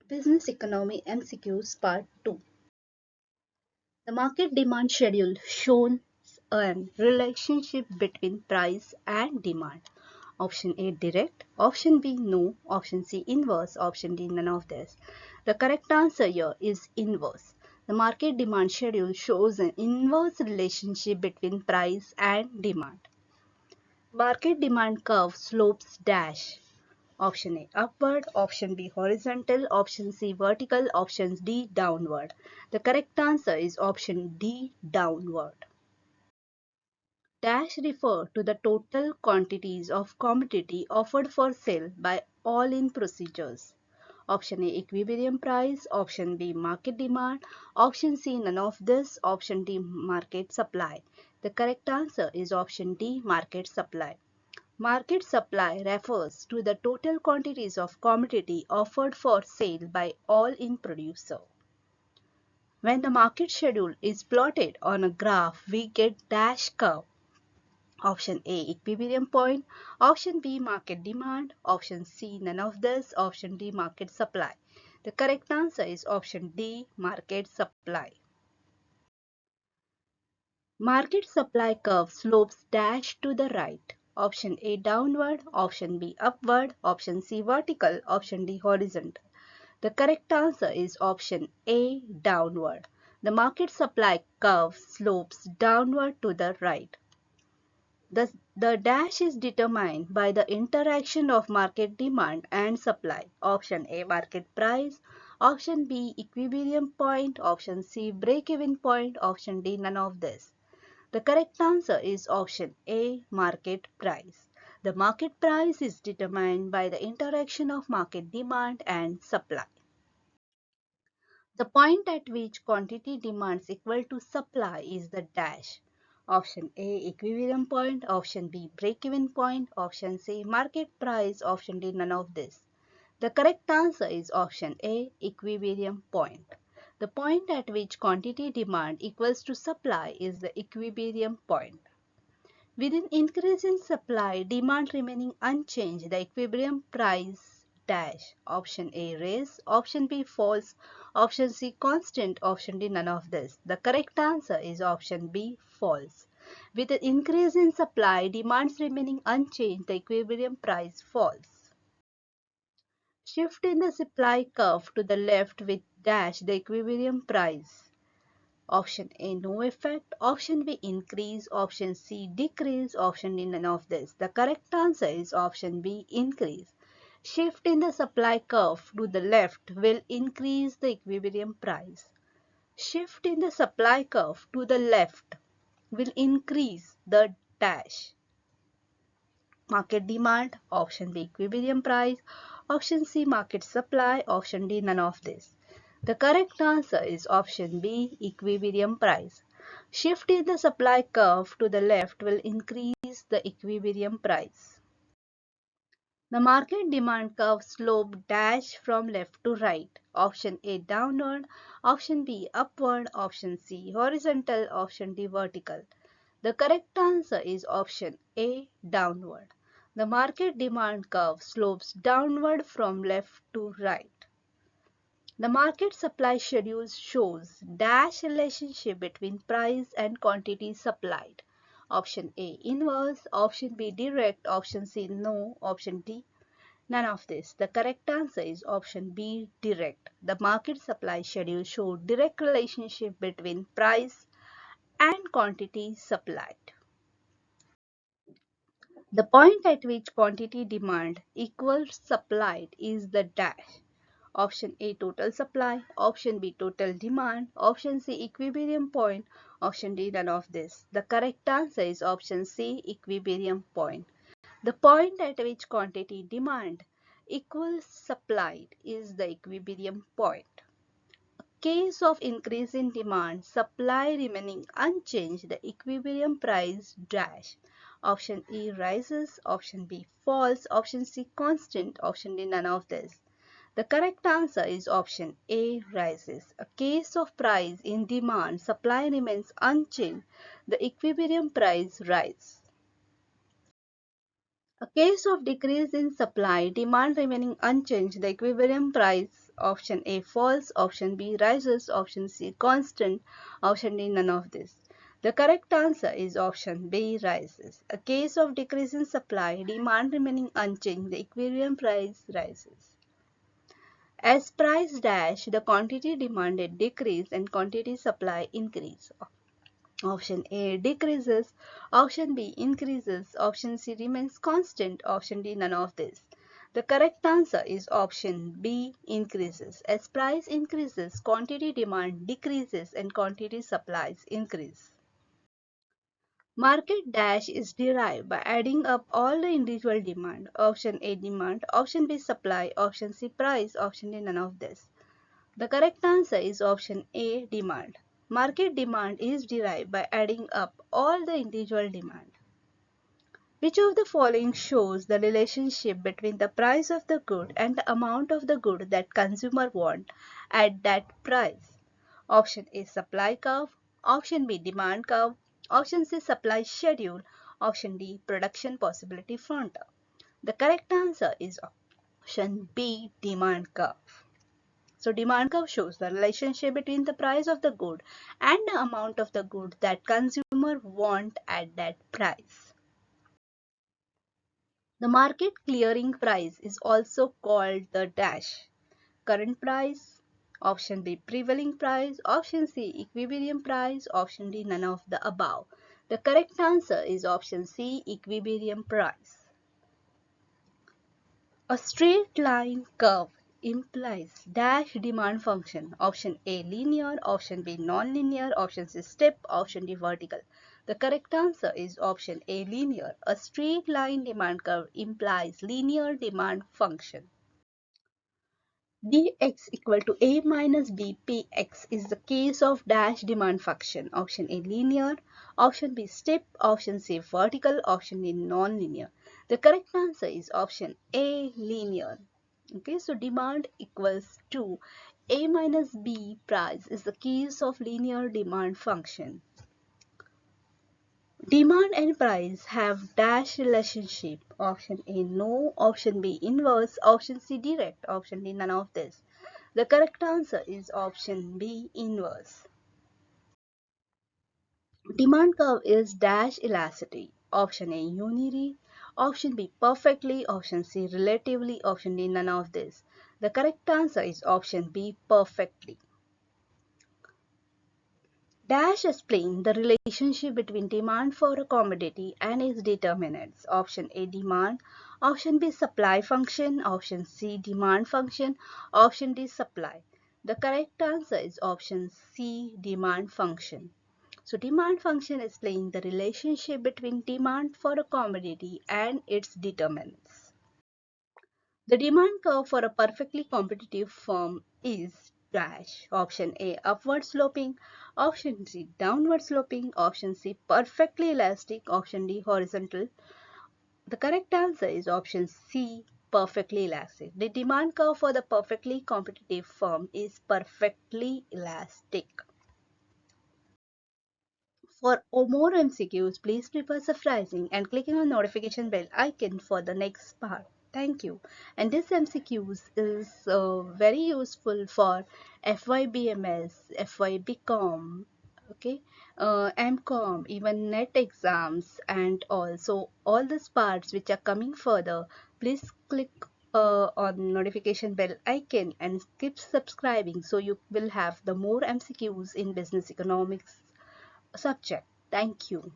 Business Economy MCQs Part 2. The market demand schedule shows a relationship between price and demand. Option A direct, option B no, option C inverse, option D none of this. The correct answer here is inverse. The market demand schedule shows an inverse relationship between price and demand. Market demand curve slopes dash. Option A upward, option B horizontal, option C vertical, option D downward. The correct answer is option D downward. Dash refer to the total quantities of commodity offered for sale by all in procedures. Option A equilibrium price, option B market demand, option C none of this, option D market supply. The correct answer is option D market supply. Market supply refers to the total quantities of commodity offered for sale by all in producer. When the market schedule is plotted on a graph, we get dash curve. Option A equilibrium point, option B market demand, option C none of this, option D market supply. The correct answer is option D market supply. Market supply curve slopes dash to the right. Option A downward, option B upward, option C vertical, option D horizontal. The correct answer is option A downward. The market supply curve slopes downward to the right. The dash is determined by the interaction of market demand and supply. Option A market price, option B equilibrium point, option C break-even point, option D none of this. The correct answer is option A market price. The market price is determined by the interaction of market demand and supply. The point at which quantity demands equal to supply is the dash. Option A equilibrium point, option B break-even point, option C market price, option D none of this. The correct answer is option A equilibrium point. The point at which quantity demand equals to supply is the equilibrium point. With an increase in supply, demand remaining unchanged, the equilibrium price dash. Option A raise, option B falls, option C constant, option D none of this. The correct answer is option B falls. With an increase in supply, demands remaining unchanged, the equilibrium price falls. Shift in the supply curve to the left with dash the equilibrium price. Option A no effect, option B increase, option C decrease, option D none of this. The correct answer is option B increase. Shift in the supply curve to the left will increase the equilibrium price. Shift in the supply curve to the left will increase the dash. Market demand, option B equilibrium price, option C market supply, option D none of this. The correct answer is option B equilibrium price. Shift in the supply curve to the left will increase the equilibrium price. The market demand curve slope dash from left to right. Option A downward, option B upward, option C horizontal, option D vertical. The correct answer is option A downward. The market demand curve slopes downward from left to right. The market supply schedule shows dash relationship between price and quantity supplied. Option A inverse, option B direct, option C no, option D none of this. The correct answer is option B direct. The market supply schedule shows direct relationship between price and quantity supplied. The point at which quantity demand equals supplied is the dash. Option A total supply, option B total demand, option C equilibrium point, option D none of this. The correct answer is option C equilibrium point. The point at which quantity demand equals supplied is the equilibrium point. Case of increase in demand, supply remaining unchanged, the equilibrium price dash. Option E rises, option B falls, option C constant, option D none of this. The correct answer is option A rises. A case of price in demand, supply remains unchanged, the equilibrium price rises. A case of decrease in supply, demand remaining unchanged, the equilibrium price, option A falls, option B rises, option C constant, option D none of this. The correct answer is option B rises. A case of decrease in supply, demand remaining unchanged, the equilibrium price rises. As price dash, the quantity demanded decrease and quantity supply increase. Option A decreases, option B increases, option C remains constant, option D none of this. The correct answer is option B increases. As price increases, quantity demand decreases and quantity supplies increase. Market dash is derived by adding up all the individual demand. Option A demand, option B supply, option C price, option D none of this. The correct answer is option A demand. Market demand is derived by adding up all the individual demand. Which of the following shows the relationship between the price of the good and the amount of the good that consumer want at that price? Option A supply curve, option B demand curve, option C supply schedule, option D production possibility frontier. The correct answer is option B demand curve. So demand curve shows the relationship between the price of the good and the amount of the good that consumer want at that price. The market clearing price is also called the dash. Current price, option B prevailing price, option C equilibrium price, option D none of the above. The correct answer is option C equilibrium price. A straight line curve implies dash demand function. Option A linear, option B non-linear, option C step, option D vertical. The correct answer is option A linear. A straight line demand curve implies linear demand function. Dx equal to A minus BPx is the case of dash demand function. Option A linear, option B step, option C vertical, option D non-linear. The correct answer is option A linear. Okay, so demand equals to A minus B price is the case of linear demand function. Demand and price have dash relationship. Option A no, option B inverse, option C direct, option D none of this. The correct answer is option B inverse. Demand curve is dash elasticity. Option A unary, option B perfectly, option C relatively, option D none of this. The correct answer is option B perfectly. Dash explain the relationship between demand for a commodity and its determinants. Option A demand, option B supply function, option C demand function, option D supply. The correct answer is option C demand function. So demand function explains the relationship between demand for a commodity and its determinants. The demand curve for a perfectly competitive firm is dash. Option A upward sloping, option C downward sloping, option C perfectly elastic, option D horizontal. The correct answer is option C perfectly elastic. The demand curve for the perfectly competitive firm is perfectly elastic. For more MCQs, please prefer subscribing and clicking on notification bell icon for the next part. Thank you. And this MCQs is very useful for FYBMS, FYBCOM, okay, MCOM, even NET exams, and also all these parts which are coming further. Please click on notification bell icon and keep subscribing so you will have the more MCQs in business economics subject. Thank you.